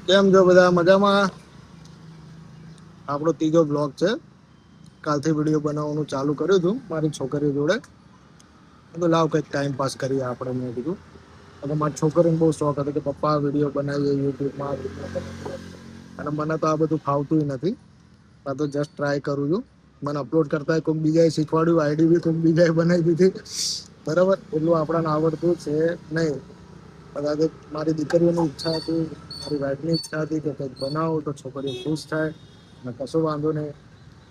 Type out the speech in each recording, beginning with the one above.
કેમ છો બધા મજામાં? આપણો ત્રીજો બ્લોગ છે. કાલથી વિડીયો બનાવવાનું ચાલુ કર્યું હતું મારી છોકરીઓ જોડે. લાવ કઈક ટાઈમ પાસ કરીએ આપણે, મેં કીધું. અને મારી છોકરીને બહુ શોખ હતો કે પપ્પા વિડીયો બનાવીએ યુટ્યુબમાં. અને મને તો આ બધું ફાવતું નથી. આ તો જસ્ટ ટ્રાય કરું છું. મને અપલોડ કરતા કોઈક બીજાએ શીખવાડ્યું, આઈડી બી કોઈક બીજાએ બનાવી દીધી. બરાબર, એટલું આપણાને આવડતું છે નહીં. કદાચ મારી દીકરીઓની ઈચ્છા હતી, મારી વાઈફની ઈચ્છા હતી કે કંઈક બનાવો તો છોકરીઓ ખુશ થાય. અને કશો વાંધો નહીં.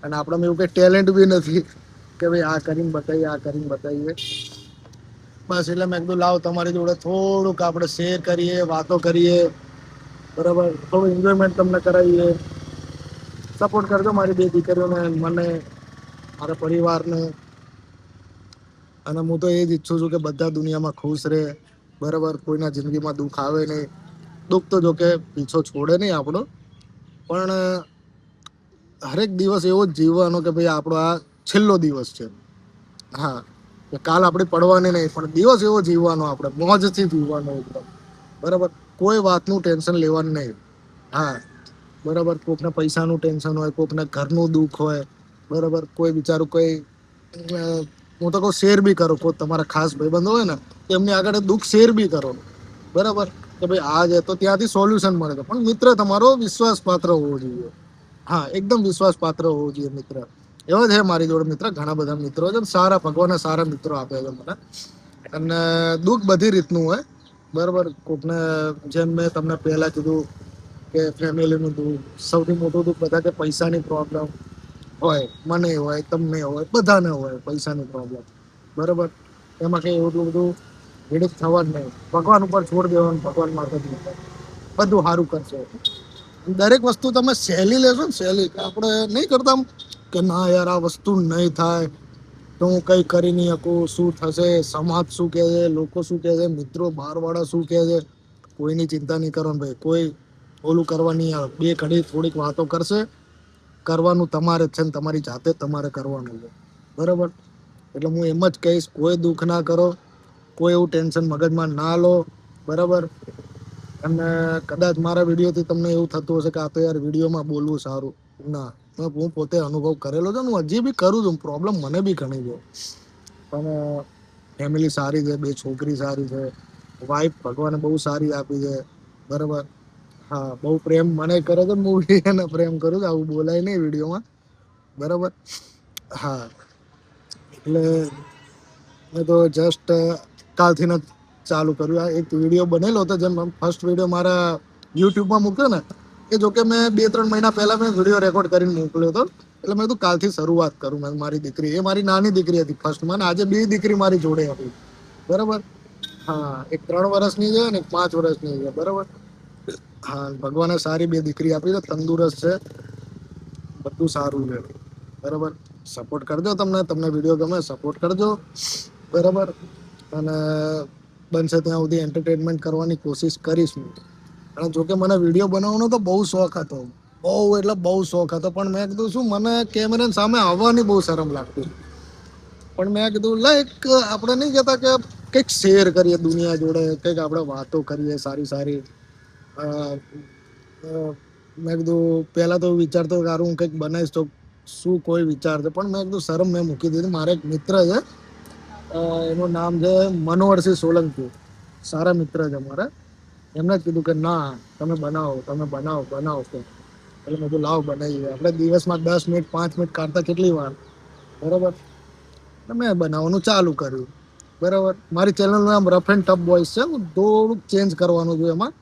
અને આપણામાં એવું કઈ ટેલેન્ટ બી નથી કે ભાઈ આ કરીને બતાવીએ, આ કરીને બતાવીએ. બસ એટલે મેં કીધું લાવ તમારી જોડે થોડુંક આપણે શેર કરીએ, વાતો કરીએ. બરાબર, થોડું એન્જોયમેન્ટ તમને કરાવીએ. સપોર્ટ કરજો મારી બે દીકરીઓને, મને, મારા પરિવારને. અને હું તો એ જ ઈચ્છું છું કે બધા દુનિયામાં ખુશ રહે. બરાબર, કોઈના જિંદગીમાં દુઃખ આવે નહીં. દુઃખ તો જોકે પીછો છોડે નહીં આપણો, પણ હરેક દિવસ એવો જ જીવવાનો કે ભાઈ આપણો આ છેલ્લો દિવસ છે. હા, કાલ આપણે પડવાની નહીં, પણ દિવસ એવો જીવવાનો આપણે મોજથી જીવવાનો એકદમ. બરાબર, કોઈ વાતનું ટેન્શન લેવાનું નહીં. હા, બરાબર, કોકને પૈસાનું ટેન્શન હોય, કોકને ઘરનું દુઃખ હોય. બરાબર, કોઈ બિચારું કોઈ, હું તો કહું શેર બી કરો. કોઈ તમારા ખાસ ભાઈબંધો હોય ને એમની આગળ દુઃખ શેર બી કરો. બરાબર, કે ભાઈ આ છે તો ત્યાંથી સોલ્યુશન મળે છે. પણ મિત્ર તમારો વિશ્વાસ પાત્ર હોવો જોઈએ. હા, એકદમ વિશ્વાસ પાત્ર હોવો જોઈએ મિત્ર. એવા છે મારી જોડે મિત્ર, ઘણા બધા મિત્રો છે. સારા ભગવાને સારા મિત્રો આપ્યા છે મને. અને દુઃખ બધી રીતનું હોય. બરાબર, કોકને જેમ મેં તમને પહેલા કીધું કે ફેમિલીનું દુઃખ, સૌથી મોટું દુઃખ બધા કે પૈસાની પ્રોબ્લેમ હોય. મને હોય, તમને હોય, બધાને હોય પૈસાની પ્રોબ્લેમ. બરાબર, એમાં કઈ એટલું બધું હેડેક થવા જ નહીં. ભગવાન ઉપર છોડ દેવાનું, ભગવાન માટે બધું સારું કરશે. દરેક વસ્તુ તમે સહેલી લેશો ને, સહેલી આપણે નહીં કરતા કે ના યાર આ વસ્તુ નહીં થાય તો હું કઈ કરી નહીં શકું, શું થશે, સમાજ શું કહે છે, લોકો શું કહે છે, મિત્રો બહાર વાળા શું કહે છે. કોઈની ચિંતા નહીં કરવાની ભાઈ. કોઈ ઓલું કરવા નહીં આવે. બે ઘડી થોડીક વાતો કરશે. કરવાનું તમારે જ છે ને તમારી જાતે તમારે કરવાનું છે. બરાબર, એટલે હું એમ જ કહીશ, કોઈ દુઃખ ના કરો, કોઈ એવું ટેન્શન મગજમાં ના લો. બરાબર, અને કદાચ મારા વિડીયોથી તમને એવું થતું હશે કે આ તો યાર વિડીયોમાં બોલવું સારું. ના, હું પોતે અનુભવ કરેલો છે ને, હું હજી બી કરું છું. પ્રોબ્લેમ મને બી ઘણી છે, પણ ફેમિલી સારી છે, બે છોકરી સારી છે, વાઈફ ભગવાને બહુ સારી આપી છે. બરાબર, હા, બહુ પ્રેમ મને કરે છે. હું બી એને પ્રેમ કરું છું. આવું બોલાય નહીં વિડીયોમાં. બરાબર, હા, એટલે મેં તો જસ્ટ કાલથી ન ચાલુ કર્યું. આ એક વિડીયો બનેલો હતો, જેમ ફર્સ્ટ વિડીયો મારા યુટ્યુબમાં મૂક્યો ને એ જોકે મેં 2-3 મહિના પહેલા મેં વિડીયો રેકોર્ડ કરીને મોકલ્યો હતો. એટલે મેં કીધું કાલથી શરૂઆત કરું. મેં મારી દીકરી, એ મારી નાની દીકરી હતી ફર્સ્ટમાં, આજે બે દીકરી મારી જોડે હતી. બરાબર, હા, એક 3 વર્ષની છે ને એક 5 વર્ષની છે. બરાબર, હા, ભગવાને સારી બે દીકરી આપી છે, તંદુરસ્ત છે, બધું સારું છે. બરાબર, સપોર્ટ કરજો. તમને વિડીયો ગમે સપોર્ટ કરજો. બરાબર, અને બનશે ત્યાં સુધી એન્ટરટેનમેન્ટ કરવાની કોશિશ કરીશ હું. અને જોકે મને વિડીયો બનાવવાનો તો બહુ શોખ હતો. બહુ એટલે બહુ શોખ હતો. પણ મેં કીધું શું, મને કેમેરાની સામે આવવાની બહુ શરમ લાગતી. પણ મેં કીધું લાઈક આપણે નહીં કહેતા કે કંઈક શેર કરીએ દુનિયા જોડે, કંઈક આપણે વાતો કરીએ સારી સારી. મેં કીધું પહેલા તો વિચારતો કે હું કંઈક બનાવીશ તો શું કોઈ વિચારશે, પણ મેં કીધું શરમ મેં મૂકી દીધી. મારે એક મિત્ર છે, એનું નામ છે મનોહરસિંહ સોલંકી, સારા મિત્ર છે મારા. એમને જ કીધું કે ના તમે બનાવો, તમે બનાવો બનાવો. એટલે મેં કીધું લાવ બનાવીએ. આપણે દિવસમાં 10 મિનિટ 5 મિનિટ કાઢતા કેટલી વાર. બરાબર, મેં બનાવવાનું ચાલુ કર્યું. બરાબર, મારી ચેનલનું નામ રફ એન્ડ ટફ બોયઝ છે. હું થોડુંક ચેન્જ કરવાનું છું એમાં.